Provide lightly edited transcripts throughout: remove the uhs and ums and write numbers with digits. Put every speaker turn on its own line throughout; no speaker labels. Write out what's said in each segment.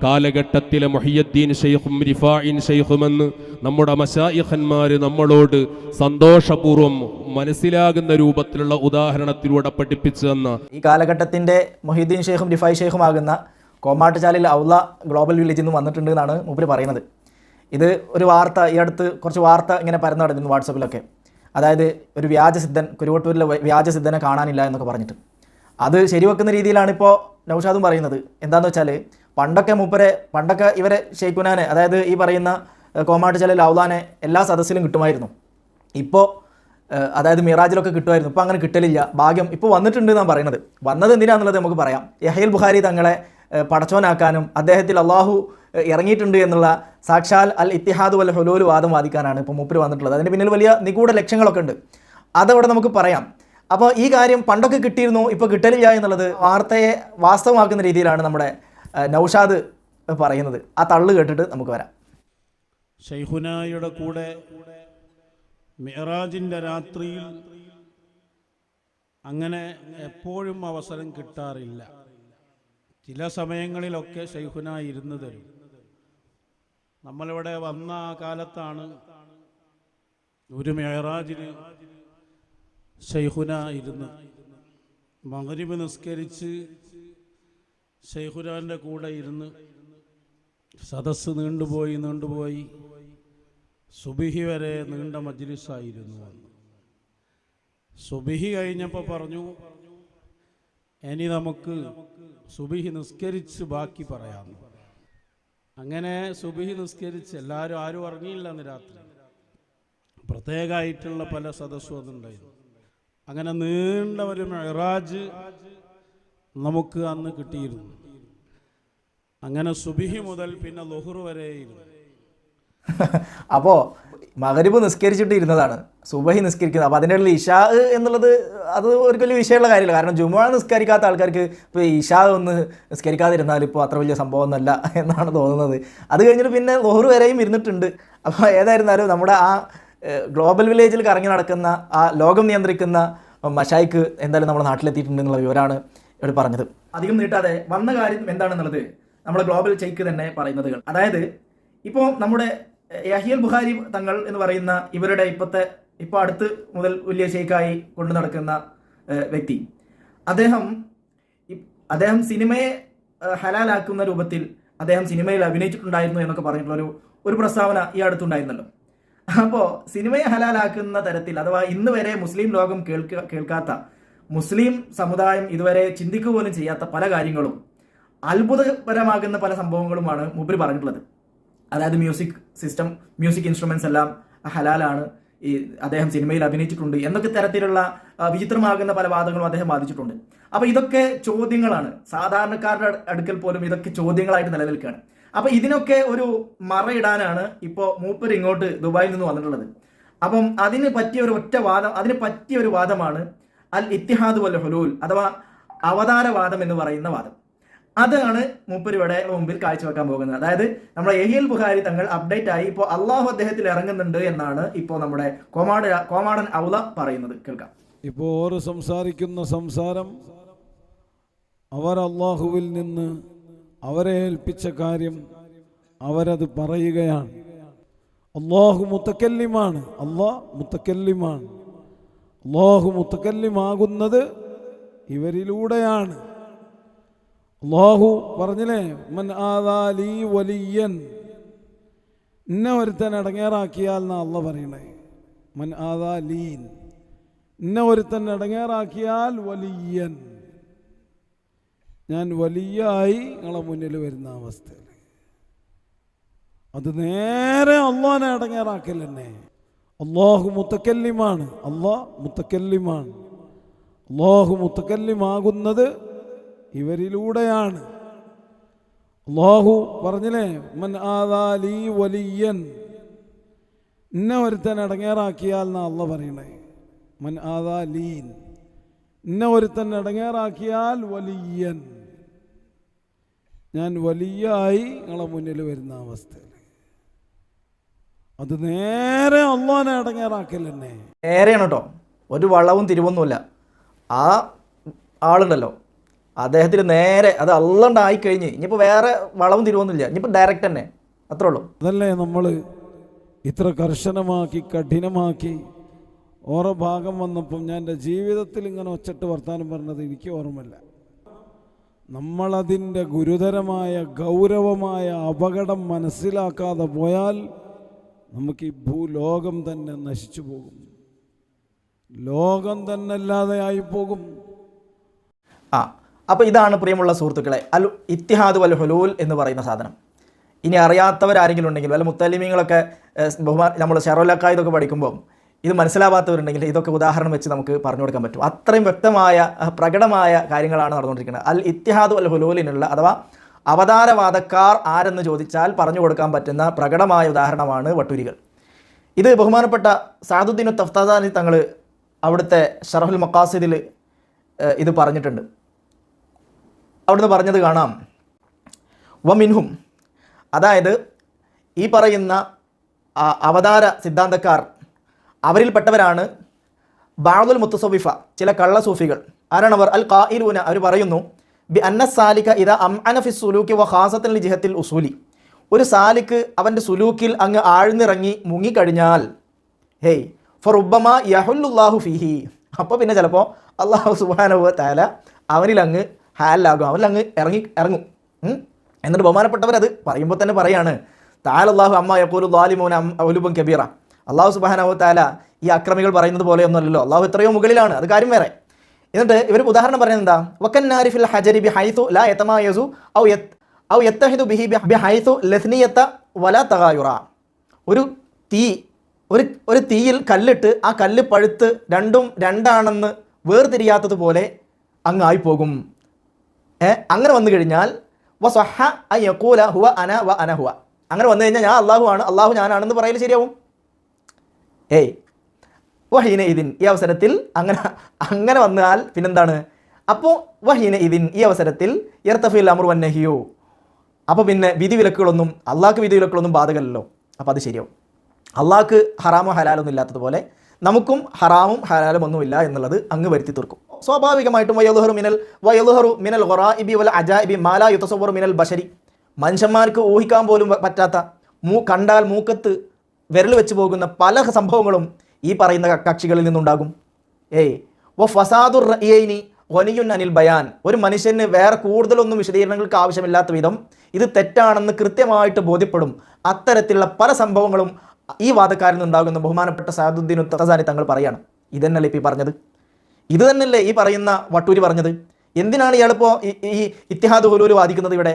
കാലഘട്ടത്തിലെ മുഹിയുദ്ദീൻ ശൈഖും റിഫാഇൻ ശൈഖുമെന്ന് നമ്മുടെ മശായിഖന്മാർ നമ്മളോട് സന്തോഷപൂർവ്വം മനസ്സിലാകുന്ന രൂപത്തിലുള്ള ഉദാഹരണത്തിലൂടെ പഠിപ്പിച്ചു തന്ന
ഈ കാലഘട്ടത്തിൻ്റെ മുഹിയുദ്ദീൻ ശൈഖും റിഫായി ശൈഖുമാകുന്ന കോമാട്ടുചാലിൽ ഔല ഗ്ലോബൽ വില്ലേജിൽ നിന്ന് വന്നിട്ടുണ്ട് എന്നാണ് മൂപ്പര് പറയുന്നത്. ഇത് ഒരു വാർത്ത, ഈ അടുത്ത് കുറച്ച് വാർത്ത ഇങ്ങനെ പരന്നു നടക്കുന്നു വാട്സപ്പിലൊക്കെ. അതായത് ഒരു വ്യാജസിദ്ധൻ, കുരുവട്ടൂരിലെ വ്യാജസിദ്ധനെ കാണാനില്ല എന്നൊക്കെ പറഞ്ഞിട്ട് അത് ശരിവെക്കുന്ന രീതിയിലാണ് ഇപ്പോൾ നൗഷാദും പറയുന്നത്. എന്താണെന്ന് വെച്ചാൽ പണ്ടൊക്കെ ഇവരെ ഷെയ്ഖുനാനെ, അതായത് ഈ പറയുന്ന കോമാട്ടുചാലിൽ ഔലാനെ എല്ലാ സദസ്സിലും കിട്ടുമായിരുന്നു. ഇപ്പോൾ അതായത് മിറാജിലൊക്കെ കിട്ടുമായിരുന്നു. ഇപ്പോൾ അങ്ങനെ കിട്ടലില്ല. ഭാഗ്യം ഇപ്പോൾ വന്നിട്ടുണ്ട് എന്നാണ് പറയുന്നത്. വന്നത് എന്തിനാണെന്നുള്ളത് നമുക്ക് പറയാം. യഹ്യൽ ബുഖാരി തങ്ങളെ പടച്ചോനാക്കാനും അദ്ദേഹത്തിൽ അള്ളാഹു ഇറങ്ങിയിട്ടുണ്ട് എന്നുള്ള സാക്ഷാൽ അൽ ഇത്തിഹാദ് വൽ ഹുലൂൽ വാദം വാദിക്കാനാണ് ഇപ്പോൾ മൂപ്പര് വന്നിട്ടുള്ളത്. അതിന് പിന്നിൽ വലിയ നിഗൂഢ ലക്ഷ്യങ്ങളൊക്കെ ഉണ്ട്. അതവിടെ നമുക്ക് പറയാം. അപ്പോൾ ഈ കാര്യം പണ്ടൊക്കെ കിട്ടിയിരുന്നു, ഇപ്പോൾ കിട്ടലില്ല എന്നുള്ളത് വാർത്തയെ വാസ്തവമാക്കുന്ന രീതിയിലാണ് നമ്മുടെ നൗഷാദ് പറയുന്നത്. ആ തള്ളു കേട്ടിട്ട് നമുക്ക് വരാം.
ശൈഖുനായുടെ കൂടെ മിഅ്റാജിൻ്റെ രാത്രിയിൽ അങ്ങനെ എപ്പോഴും അവസരം കിട്ടാറില്ല. ചില സമയങ്ങളിലൊക്കെ ശൈഖുന ഇരുന്ന് തരും. നമ്മളിവിടെ വന്ന ആ കാലത്താണ് ഒരു മിഅ്റാജിന് ശൈഖുന ഇരുന്ന് മഗ്രിബ് നിസ്കരിച്ച് ശൈഖുനാൻ്റെ കൂടെ ഇരുന്ന് സദസ്സ് നീണ്ടുപോയി സുബിഹി വരെ നീണ്ട മജ്ലിസായിരുന്നു. വന്നു സുബിഹി കഴിഞ്ഞപ്പോൾ പറഞ്ഞു, ഇനി നമുക്ക് സുബിഹി നിസ്കരിച്ച് ബാക്കി പറയാം. അങ്ങനെ സുബിഹി നിസ്കരിച്ച് ആരും അറിഞ്ഞില്ല. അന്ന് രാത്രി പ്രത്യേകമായിട്ടുള്ള പല സദസ്സും അതുണ്ടായിരുന്നു. അങ്ങനെ നീണ്ട ഒരു മിഅ്റാജ് നമുക്ക് അന്ന് കിട്ടിയിരുന്നു. അങ്ങനെ സുബിഹി മുതൽ പിന്നെ ളുഹ്ർ വരെയിരുന്നു.
അപ്പോൾ മഗ്രിബ് നിസ്കരിച്ചിട്ട് ഇരുന്നതാണ്, സുബഹി നിസ്കരിക്കുന്നത്. അപ്പോൾ അതിൻ്റെ ഇടയിൽ ഇഷാ എന്നുള്ളത് അത് ഒരു വലിയ വിഷയമുള്ള കാര്യമില്ല. കാരണം ജുമുഅ നിസ്കരിക്കാത്ത ആൾക്കാർക്ക് ഇപ്പോൾ ഇഷാ ഒന്ന് നിസ്കരിക്കാതിരുന്നാൽ ഇപ്പോൾ അത്ര വലിയ സംഭവമൊന്നുമല്ല എന്നാണ് തോന്നുന്നത്. അത് കഴിഞ്ഞിട്ട് പിന്നെ ളുഹ്ർ വരെയും ഇരുന്നിട്ടുണ്ട്. അപ്പോൾ ഏതായിരുന്നാലും നമ്മുടെ ആ ഗ്ലോബൽ വില്ലേജിൽ കറങ്ങി നടക്കുന്ന ആ ലോകം നിയന്ത്രിക്കുന്ന മശായിക്ക് എന്തായാലും നമ്മുടെ നാട്ടിലെത്തിയിട്ടുണ്ട് എന്നുള്ള വിവരമാണ് ഇവിടെ പറഞ്ഞത്. അധികം നീട്ടാതെ വന്ന കാര്യം എന്താണെന്നുള്ളത് നമ്മുടെ ഗ്ലോബൽ ഷെയ്ഖ് തന്നെ പറയുന്നത്. അതായത് ഇപ്പോൾ നമ്മുടെ യഹ്യൽ ബുഖാരി തങ്ങൾ എന്ന് പറയുന്ന ഇവരുടെ ഇപ്പോൾ അടുത്ത് മുതൽ വലിയ ഷെയ്ഖായി കൊണ്ടു നടക്കുന്ന വ്യക്തി, അദ്ദേഹം സിനിമയെ ഹലാലാക്കുന്ന രൂപത്തിൽ അദ്ദേഹം സിനിമയിൽ അഭിനയിച്ചിട്ടുണ്ടായിരുന്നു എന്നൊക്കെ പറഞ്ഞിട്ടുള്ള ഒരു പ്രസ്താവന ഈ അടുത്തുണ്ടായിരുന്നല്ലോ. അപ്പോൾ സിനിമയെ ഹലാലാക്കുന്ന തരത്തിൽ, അഥവാ ഇന്ന് വരെ മുസ്ലിം ലോകം കേൾക്കാത്ത, മുസ്ലിം സമുദായം ഇതുവരെ ചിന്തിക്കുക പോലും ചെയ്യാത്ത പല കാര്യങ്ങളും, അത്ഭുതപരമാകുന്ന പല സംഭവങ്ങളുമാണ് മൂപ്പര് പറഞ്ഞിട്ടുള്ളത്. അതായത് മ്യൂസിക് ഇൻസ്ട്രുമെന്റ്സ് എല്ലാം ഹലാലാണ്, ഈ അദ്ദേഹം സിനിമയിൽ അഭിനയിച്ചിട്ടുണ്ട് എന്നൊക്കെ തരത്തിലുള്ള വിചിത്രമാകുന്ന പല വാദങ്ങളും അദ്ദേഹം വാദിച്ചിട്ടുണ്ട്. അപ്പോൾ ഇതൊക്കെ ചോദ്യങ്ങളാണ്. സാധാരണക്കാരുടെ അടുക്കൽ പോലും ഇതൊക്കെ ചോദ്യങ്ങളായിട്ട് നിലനിൽക്കുകയാണ്. അപ്പോൾ ഇതിനൊക്കെ ഒരു മറയിടാനാണ് ഇപ്പോൾ മൂപ്പർ ഇങ്ങോട്ട് ദുബായിൽ നിന്ന് വന്നിട്ടുള്ളത്. അപ്പം അതിന് പറ്റിയ ഒരു വാദമാണ് അൽ ഇത്തിഹാദ് വൽ ഹുലൂൽ, അഥവാ അവതാരവാദം എന്ന് പറയുന്ന വാദം. അതാണ് മൂപ്പരിവിടെ മുമ്പിൽ കാഴ്ചവെക്കാൻ പോകുന്നത്. അതായത് നമ്മുടെ യഹ്യൽ ബുഖാരി തങ്ങൾ അപ്ഡേറ്റ് ആയി ഇപ്പോൾ അള്ളാഹു അദ്ദേഹത്തിൽ ഇറങ്ങുന്നുണ്ട് എന്നാണ് ഇപ്പോൾ നമ്മുടെ കോമാടൻ ഔല പറയുന്നത്. കേൾക്കാം.
ഇപ്പോൾ ഓർ സംസാരിക്കുന്ന സംസാരം അവർ അള്ളാഹുവിൽ നിന്ന് അവരെ ഏൽപ്പിച്ച കാര്യം അവരത് പറയുകയാണ്. അള്ളാഹു മുത്തക്കല്ലിമാണ്. അള്ളാഹു മുത്തക്കല്ലിമാകുന്നത് ഇവരിലൂടെയാണ്. അള്ളാഹു പറഞ്ഞില്ലേ, മൻ ആദാലി വലിയൻ, ഇന്നെ ഒരുത്തൻ ഇടങ്ങേറാക്കിയാൽ എന്നാ അള്ളാഹ് പറയണേ. മൻ ആദാലീൻ, ഇന്നെ ഒരുത്തൻ ഇടങ്ങേറാക്കിയാൽ വലിയൻ, ഞാൻ വലിയായി നിങ്ങളെ മുന്നിൽ വരുന്ന അവസ്ഥയിൽ. അത് നേരെ അള്ളാഹിനെ ഇടങ്ങേറാക്കൽ തന്നെ. അള്ളാഹു മുത്തക്കല്ലിമാണ്. അള്ളാഹു മുത്തക്കല്ലിമാകുന്നത് ഇവരിലൂടെയാണ്. അള്ളാഹു പറഞ്ഞില്ലേ, മൻ ആദാലി വലിയൻ, ഇന്നെ ഒരുത്തൻ ഇടങ്ങേറാക്കിയാൽ എന്നാ അള്ളാഹ് പറയണേ. മൻ ആദാലീൻ, ഇന്നെ ഒരുത്തൻ ഇടങ്ങേറാക്കിയാൽ വലിയൻ, ഞാൻ വലിയായി നിങ്ങളെ മുന്നിൽ വരുന്ന അവസ്ഥയിൽ. അത് നേരെ അള്ളാഹിനെ ഇടങ്ങേറാക്കൽ തന്നെ.
നേരെയാണ് കേട്ടോ, ഒരു വളവും തിരിവൊന്നുമില്ല. ആ ആളുണ്ടല്ലോ, അദ്ദേഹത്തിന് നേരെ അത് അല്ലാണ്ടായി കഴിഞ്ഞ് ഇനിയിപ്പോൾ വേറെ വളവും തിരുവൊന്നുമില്ല, ഇനിയിപ്പോൾ ഡയറക്റ്റ് തന്നെ, അത്രേ ഉള്ളൂ.
അതല്ലേ നമ്മൾ ഇത്ര കർശനമാക്കി കഠിനമാക്കി ഓരോ ഭാഗം വന്നപ്പം ഞാൻ എൻ്റെ ജീവിതത്തിൽ ഇങ്ങനെ ഒച്ചട്ട് വർത്താനം പറഞ്ഞത് എനിക്ക് ഓർമ്മയില്ല. നമ്മളതിൻ്റെ ഗുരുതരമായ ഗൗരവമായ അപകടം മനസ്സിലാക്കാതെ പോയാൽ നമുക്ക് ഈ ഭൂലോകം തന്നെ നശിച്ചു പോകും, ലോകം തന്നെ അല്ലാതെ ആയിപ്പോകും.
അപ്പോൾ ഇതാണ് പ്രിയമുള്ള സുഹൃത്തുക്കളെ അൽ ഇത്തിഹാദ് വൽ ഹുലൂൽ എന്ന് പറയുന്ന സാധനം. ഇനി അറിയാത്തവരാരെങ്കിലും ഉണ്ടെങ്കിൽ, വല്ല മുത്തല്ലിമീങ്ങളൊക്കെ നമ്മൾ ഷെറോലക്ക ഇതൊക്കെ പഠിക്കുമ്പോൾ ഇത് മനസ്സിലാവാത്തവരുണ്ടെങ്കിൽ ഇതൊക്കെ ഉദാഹരണം വെച്ച് നമുക്ക് പറഞ്ഞു കൊടുക്കാൻ പറ്റും. അത്രയും വ്യക്തമായ പ്രകടമായ കാര്യങ്ങളാണ് നടന്നുകൊണ്ടിരിക്കുന്നത്. അൽ ഇത്തിഹാദ് വൽ ഹുലൂലിനുള്ള അഥവാ അവതാരവാദക്കാർ ആരെന്ന് ചോദിച്ചാൽ പറഞ്ഞു കൊടുക്കാൻ പറ്റുന്ന പ്രകടമായ ഉദാഹരണമാണ് വട്ടൂരികൾ. ഇത് ബഹുമാനപ്പെട്ട സഅദുദ്ദീൻ തഫ്താസാനി തങ്ങൾ അവിടുത്തെ ഷറഹുൽ മഖാസിദിൽ ഇത് പറഞ്ഞിട്ടുണ്ട്. അവിടുന്ന് പറഞ്ഞത് കാണാം, വമിൻഹും, അതായത് ഈ പറയുന്ന അവതാര സിദ്ധാന്തക്കാർ അവരിൽപ്പെട്ടവരാണ് ബഅദുൽ മുത്തസവ്വിഫ, ചില കള്ള സൂഫികൾ. ആരാണവർ? അൽ ഖായിലൂന, അവർ പറയുന്നു ബി അന്ന സാലിക ഇദാ അംഅന ഫി സുലൂക്കി വ ഖാസത്തൻ ലി ജിഹത്തിൽ ഉസൂലി, ഒരു സാലിക്ക് അവൻ്റെ സുലൂക്കിൽ അങ്ങ് ആഴ്ന്നിറങ്ങി മുങ്ങിക്കഴിഞ്ഞാൽ ഹേയ് ഫറുബ്ബമാ യഹുല്ലുല്ലാഹു ഫീഹി, അപ്പോൾ പിന്നെ ചിലപ്പോൾ അല്ലാഹു സുബ്ഹാനഹു വ തആല അവനിൽ അങ്ങ് ഹാലാകും, അവനിൽ അങ്ങ് ഇറങ്ങും. എന്നിട്ട് ബഹുമാനപ്പെട്ടവരത് പറയുമ്പോൾ തന്നെ പറയാണ്, തആലല്ലാഹു അമ്മാ യഖൂലു ളാലിമൂന ഉലുബൻ കബീറ, അല്ലാഹു സുബ്ഹാനഹു വ തആല ഈ അക്രമികൾ പറയുന്നത് പോലെയൊന്നുമല്ലല്ലോ, അല്ലാഹു എത്രയോ മുകളിലാണ്, അത് കാര്യം വേറെ. എന്നിട്ട് ഇവർ ഉദാഹരണം പറയുന്നത് എന്താ? വക്കന്നാരി ഫിൽ ഹജരി ബിഹൈതു ലാ യതമായസു ഔ യത്തഹിദു ബിഹി ബിഹൈതു ലസ്നിയത വലാ തഗായുറ, ഒരു തീയിൽ കല്ലിട്ട് ആ കല്ല് പഴുത്ത് രണ്ടും രണ്ടാണെന്ന് വേർതിരിയാത്തതുപോലെ അങ്ങ് ആയിപ്പോകും. അങ്ങനെ വന്നു കഴിഞ്ഞാൽ വസഹ അൻ യഖൂല ഹുവ അന വ അന ഹുവ, അങ്ങനെ വന്നു കഴിഞ്ഞാൽ ഞാൻ അള്ളാഹു ആണ്, അള്ളാഹു ഞാനാണെന്ന് പറയൽ ശരിയാവും. വഹീന ഇതിൻ, ഈ അവസരത്തിൽ അങ്ങനെ വന്നാൽ പിന്നെന്താണ്? അപ്പോൾ വഹീന ഇതിൻ, ഈ അവസരത്തിൽ യർതഫിൽ അംറു വന്നഹിയോ, അപ്പോൾ പിന്നെ വിധിവിലക്കുകളൊന്നും അള്ളാഹ്ക്ക് വിധിവിലക്കുകളൊന്നും ബാധകമല്ലല്ലോ, അപ്പോൾ അത് ശരിയാവും. അള്ളാഹ്ക്ക് ഹറാമോ ഹലാലൊന്നും ഇല്ലാത്തതുപോലെ നമുക്കും ഹറാമും ഹലാലും ഒന്നുമില്ല എന്നുള്ളത് അങ്ങ് വരുത്തി തീർക്കും. സ്വാഭാവികമായിട്ടും വയലുഹറു മിനൽ ഖറാഇബി വൽ അജാഇബി മാ ലാ യുതസവ്വറു മിനൽ ബശരി, മനുഷ്യന്മാർക്ക് ഊഹിക്കാൻ പോലും പറ്റാത്ത, കണ്ടാൽ മൂക്കത്ത് വിരൽ വെച്ച് പോകുന്ന പല സംഭവങ്ങളും ഈ പറയുന്ന കക്ഷികളിൽ നിന്നുണ്ടാകും. ഫസാദുർ റഅയൈനി ഗനിയുൻ അനിൽ ബയാൻ, ഒരു മനുഷ്യന് വേറെ കൂടുതലൊന്നും വിശദീകരണങ്ങൾക്ക് ആവശ്യമില്ലാത്ത വിധം ഇത് തെറ്റാണെന്ന് കൃത്യമായിട്ട് ബോധ്യപ്പെടും. അത്തരത്തിലുള്ള പല സംഭവങ്ങളും ഈ വാദക്കാരിൽ നിന്നുണ്ടാകുന്ന ബഹുമാനപ്പെട്ട സഅദുദ്ദീൻ തഫ്താസാനി തങ്ങൾ പറയാണ്. ഇതന്നല്ലേ ഇപ്പോൾ ഈ പറഞ്ഞത്? ഇത് തന്നെയല്ലേ ഈ പറയുന്ന വട്ടൂരി പറഞ്ഞത്? എന്തിനാണ് ഇയാളിപ്പോൾ ഈ ഇത്തിഹാദ് ഹുലൂൽ വാദിക്കുന്നത് ഇവിടെ?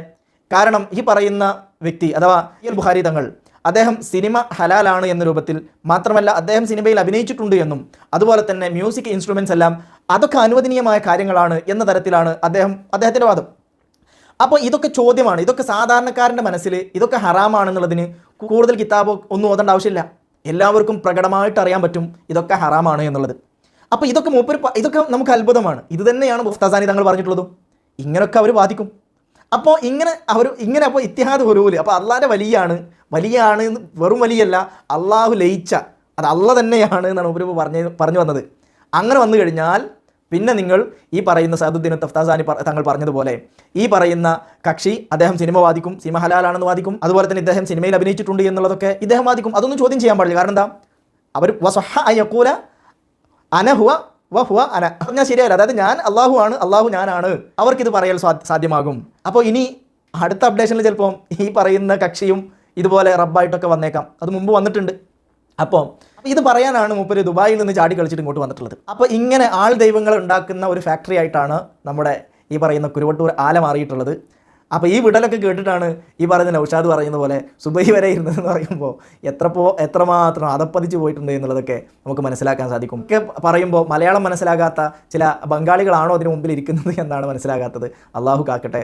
കാരണം ഈ പറയുന്ന വ്യക്തി അഥവാ ബുഖാരി തങ്ങൾ, അദ്ദേഹം സിനിമ ഹലാലാണ് എന്ന രൂപത്തിൽ, മാത്രമല്ല അദ്ദേഹം സിനിമയിൽ അഭിനയിച്ചിട്ടുണ്ട് എന്നും അതുപോലെ തന്നെ മ്യൂസിക് ഇൻസ്ട്രുമെൻറ്റ്സ് എല്ലാം അതൊക്കെ അനുവദനീയമായ കാര്യങ്ങളാണ് എന്ന തരത്തിലാണ് അദ്ദേഹത്തിൻ്റെ വാദം. അപ്പോൾ ഇതൊക്കെ ചോദ്യമാണ്. ഇതൊക്കെ സാധാരണക്കാരൻ്റെ മനസ്സിൽ ഇതൊക്കെ ഹറാമാണെന്നുള്ളതിന് കൂടുതൽ കിതാബോ ഒന്നും ഓതേണ്ട ആവശ്യമില്ല. എല്ലാവർക്കും പ്രകടമായിട്ട് അറിയാൻ പറ്റും ഇതൊക്കെ ഹറാമാണ് എന്നുള്ളത്. അപ്പോൾ ഇതൊക്കെ നമുക്ക് അത്ഭുതമാണ്. ഇത് തന്നെയാണ് തഫ്താസാനി തങ്ങൾ പറഞ്ഞിട്ടുള്ളതും. ഇങ്ങനെയൊക്കെ അവർ വാദിക്കും. അപ്പോൾ ഇങ്ങനെ അപ്പോൾ ഇത്തിഹാദ് ഹുലൂൽ, അപ്പോൾ അള്ളാഹിൻ്റെ വലിയാണ് വെറും വലിയല്ല, അള്ളാഹു ലയിച്ച, അത് അള്ളാഹ് തന്നെയാണ് എന്നാണ് ഉപരി പറഞ്ഞു വന്നത്. അങ്ങനെ വന്നു കഴിഞ്ഞാൽ പിന്നെ നിങ്ങൾ ഈ പറയുന്ന സഅദുദ്ദീൻ തഫ്താസാനി തങ്ങൾ പറഞ്ഞതുപോലെ ഈ പറയുന്ന കക്ഷി അദ്ദേഹം സിനിമ വാദിക്കും, സിനിമ ഹലാലാണെന്ന് വാദിക്കും, അതുപോലെ തന്നെ ഇദ്ദേഹം സിനിമയിൽ അഭിനയിച്ചിട്ടുണ്ട് എന്നുള്ളതൊക്കെ ഇദ്ദേഹം വാദിക്കും. അതൊന്നും ചോദ്യം ചെയ്യാൻ പാടില്ല. കാരണം എന്താ? അവർ വസഹ അൻ യഖൂല അന ഹുവ വ ഹുവ അന, പറഞ്ഞാൽ ശരിയല്ല. അതായത് ഞാൻ അള്ളാഹു ആണ്, അള്ളാഹു ഞാനാണ്, അവർക്കിത് പറയൽ സാധ്യമാകും. അപ്പോൾ ഇനി അടുത്ത അപ്ഡേഷനിൽ ചിലപ്പോൾ ഈ പറയുന്ന കക്ഷിയും ഇതുപോലെ റബ്ബായിട്ടൊക്കെ വന്നേക്കാം. അത് മുമ്പ് വന്നിട്ടുണ്ട്. അപ്പോൾ ഇത് പറയാനാണ് മൂപ്പര് ദുബായിൽ നിന്ന് ചാടി കളിച്ചിട്ട് ഇങ്ങോട്ട് വന്നിട്ടുള്ളത്. അപ്പോൾ ഇങ്ങനെ ആൾ ദൈവങ്ങൾ ഉണ്ടാക്കുന്ന ഒരു ഫാക്ടറി ആയിട്ടാണ് നമ്മുടെ ഈ പറയുന്ന കുരുവട്ടൂർ ആല മാറിയിട്ടുള്ളത്. അപ്പോൾ ഈ വിടലൊക്കെ കേട്ടിട്ടാണ് ഈ പറയുന്ന നൗഷാദ് പറയുന്ന പോലെ സുബൈ വരെ ഇരുന്നതെന്ന് പറയുമ്പോൾ എത്രമാത്രം അതപ്പതിച്ച് പോയിട്ടുണ്ട് എന്നുള്ളതൊക്കെ നമുക്ക് മനസ്സിലാക്കാൻ സാധിക്കും. ഒക്കെ പറയുമ്പോൾ മലയാളം മനസ്സിലാകാത്ത ചില ബംഗാളികളാണോ അതിന് മുമ്പിൽ ഇരിക്കുന്നത് എന്നാണ് മനസ്സിലാകാത്തത്. അള്ളാഹു കാക്കട്ടെ.